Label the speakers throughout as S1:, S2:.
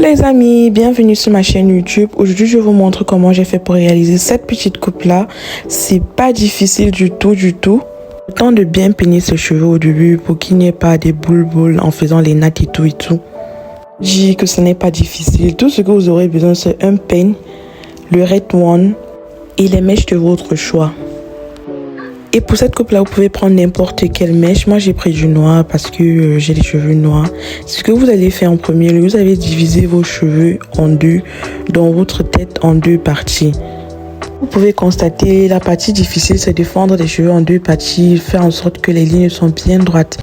S1: les amis, bienvenue sur ma chaîne YouTube. Aujourd'hui, je vous montre comment j'ai fait pour réaliser cette petite coupe-là. C'est pas difficile du tout. Le temps de bien peigner ses cheveux au début pour qu'il n'y ait pas des boules en faisant les nattes et tout. Je dis que ce n'est pas difficile. Tout ce que vous aurez besoin, c'est un peigne, le Red One et les mèches de votre choix. Et pour cette coupe là, vous pouvez prendre n'importe quelle mèche. Moi j'ai pris du noir parce que j'ai les cheveux noirs. Ce que vous allez faire en premier, vous allez diviser vos cheveux en deux, dans votre tête en deux parties. Vous pouvez constater la partie difficile, c'est de fendre les cheveux en deux parties, faire en sorte que les lignes sont bien droites.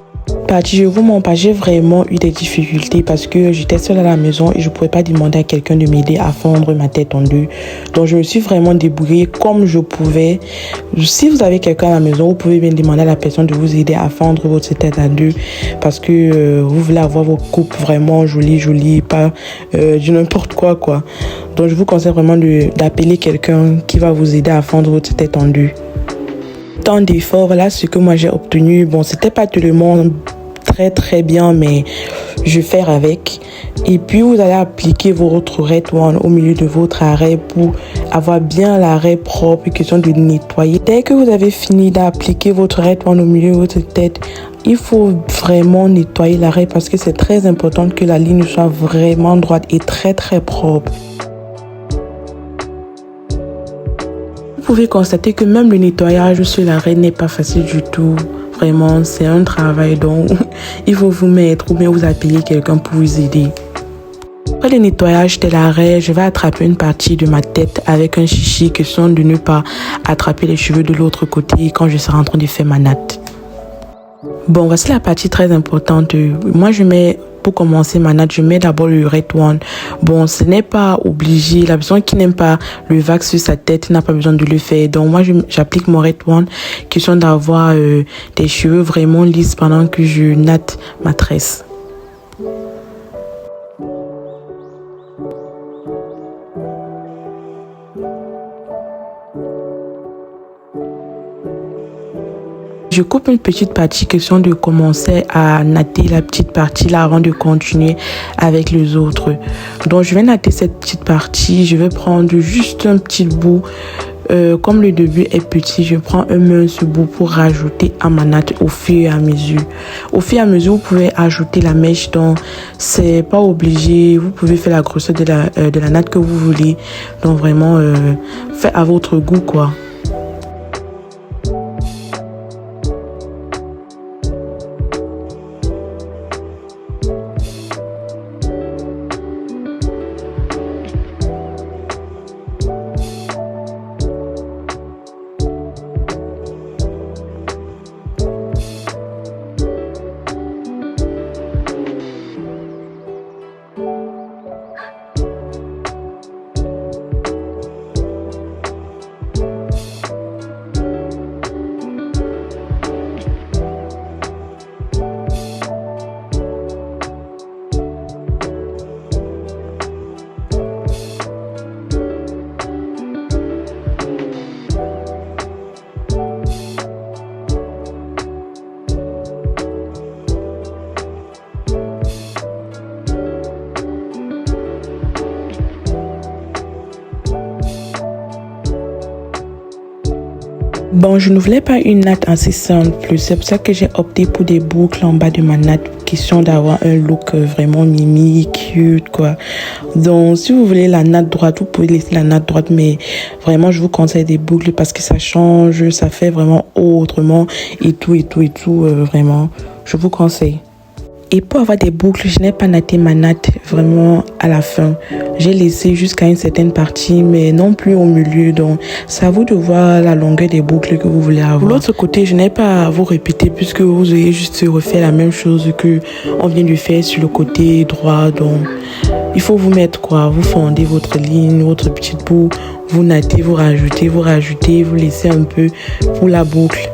S1: Je vous mens pas, j'ai vraiment eu des difficultés parce que j'étais seule à la maison et je pouvais pas demander à quelqu'un de m'aider à fendre ma tête en deux. Donc je me suis vraiment débrouillée comme je pouvais. Si vous avez quelqu'un à la maison, vous pouvez bien demander à la personne de vous aider à fendre votre tête à deux parce que vous voulez avoir vos coupes vraiment jolies, pas du n'importe quoi. Donc je vous conseille vraiment d'appeler quelqu'un qui va vous aider à fendre votre tête en deux. Tant d'efforts, voilà ce que moi j'ai obtenu. Bon, c'était pas tout le monde très bien, mais je vais faire avec. Et puis vous allez appliquer votre Red One au milieu de votre arrêt pour avoir bien l'arrêt propre, question de nettoyer. Dès que vous avez fini d'appliquer votre Red One au milieu de votre tête, il faut vraiment nettoyer l'arrêt parce que c'est très important que la ligne soit vraiment droite et très propre. Vous pouvez constater que même le nettoyage sur l'arrêt n'est pas facile du tout. Vraiment, c'est un travail donc il faut vous mettre ou bien vous appeler quelqu'un pour vous aider. Après le nettoyage de l'arrêt, je vais attraper une partie de ma tête avec un chichi, question de ne pas attraper les cheveux de l'autre côté quand je serai en train de faire ma natte. Bon, voici la partie très importante. Moi, pour commencer ma natte, je mets d'abord le Red One. Bon, ce n'est pas obligé. La personne qui n'aime pas le vague sur sa tête n'a pas besoin de le faire. Donc moi, j'applique mon Red One, question d'avoir des cheveux vraiment lisses pendant que je natte ma tresse. Je coupe une petite partie, question de commencer à natter la petite partie là avant de continuer avec les autres. Donc je vais natter cette petite partie, je vais prendre juste un petit bout. Comme le début est petit, je prends un mince bout pour rajouter à ma natte au fur et à mesure. Au fur et à mesure, vous pouvez ajouter la mèche, donc c'est pas obligé. Vous pouvez faire la grosseur de la natte que vous voulez. Donc vraiment, faites à votre goût quoi. Bon, je ne voulais pas une natte assez simple, c'est pour ça que j'ai opté pour des boucles en bas de ma natte, question d'avoir un look vraiment mimi, cute quoi. Donc si vous voulez la natte droite, vous pouvez laisser la natte droite, mais vraiment je vous conseille des boucles parce que ça change, ça fait vraiment autrement et tout, vraiment, je vous conseille. Et pour avoir des boucles, je n'ai pas natté ma natte vraiment à la fin. J'ai laissé jusqu'à une certaine partie, mais non plus au milieu. Donc, c'est à vous de voir la longueur des boucles que vous voulez avoir. De l'autre côté, je n'ai pas à vous répéter puisque vous allez juste refaire la même chose que on vient de faire sur le côté droit. Donc, il faut vous mettre quoi? Vous fondez votre ligne, votre petite bout, vous nattez, vous rajoutez, vous laissez un peu pour la boucle.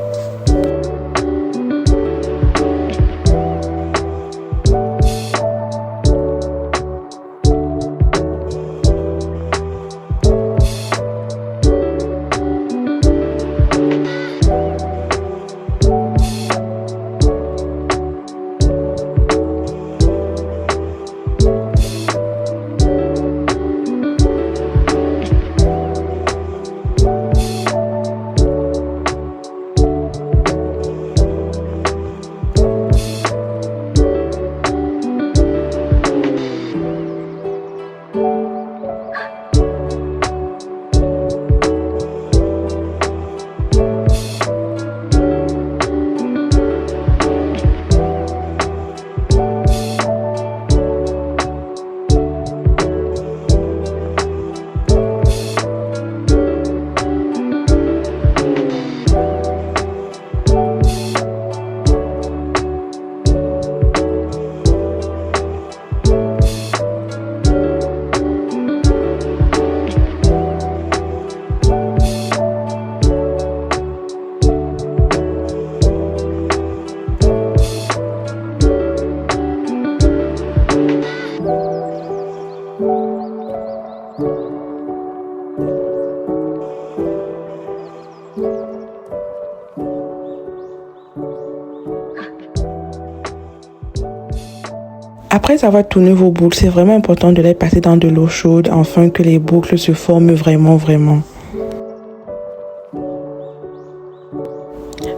S1: Après avoir tourné vos boucles, c'est vraiment important de les passer dans de l'eau chaude afin que les boucles se forment vraiment.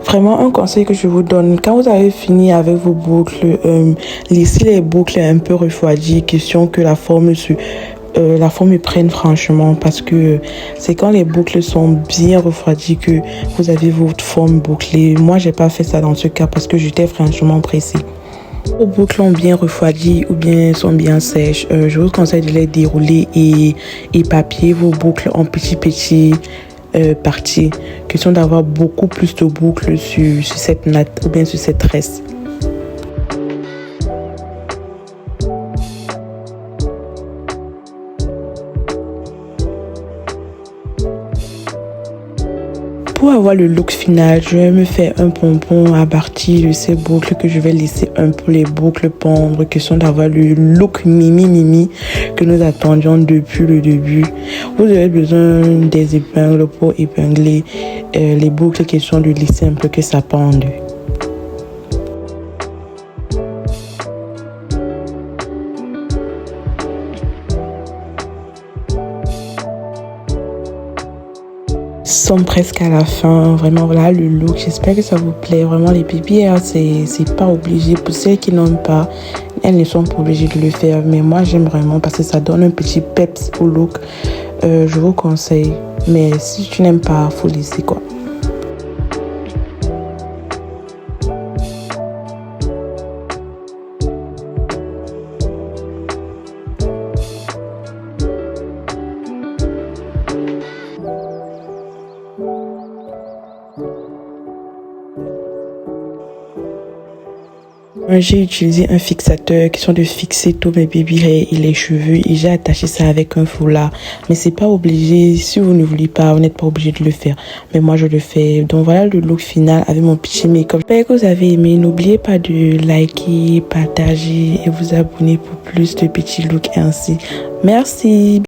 S1: Vraiment, un conseil que je vous donne, quand vous avez fini avec vos boucles, laissez les boucles un peu refroidir, question que la forme prenne franchement, parce que c'est quand les boucles sont bien refroidies que vous avez votre forme bouclée. Moi, j'ai pas fait ça dans ce cas parce que j'étais franchement pressée. Vos boucles ont bien refroidi ou bien sont bien sèches, je vous conseille de les dérouler et épapier vos boucles en petits parties, question d'avoir beaucoup plus de boucles sur cette natte ou bien sur cette tresse. Pour avoir le look final, je vais me faire un pompon à partir de ces boucles que je vais laisser un peu les boucles pendre, question d'avoir le look mimi que nous attendions depuis le début. Vous avez besoin des épingles pour épingler les boucles, question de laisser un peu que ça pende. Sommes presque à la fin, vraiment voilà le look, j'espère que ça vous plaît. Vraiment les BBL c'est pas obligé, pour celles qui n'ont pas, elles ne sont pas obligées de le faire, mais moi j'aime vraiment parce que ça donne un petit peps au look. Je vous conseille, mais si tu n'aimes pas, faut laisser quoi. J'ai utilisé un fixateur qui sont de fixer tous mes baby hairs et les cheveux et j'ai attaché ça avec un foulard. Mais c'est pas obligé, si vous ne voulez pas, vous n'êtes pas obligé de le faire. Mais moi je le fais. Donc voilà le look final avec mon petit make-up. J'espère que vous avez aimé. N'oubliez pas de liker, partager et vous abonner pour plus de petits looks ainsi. Merci.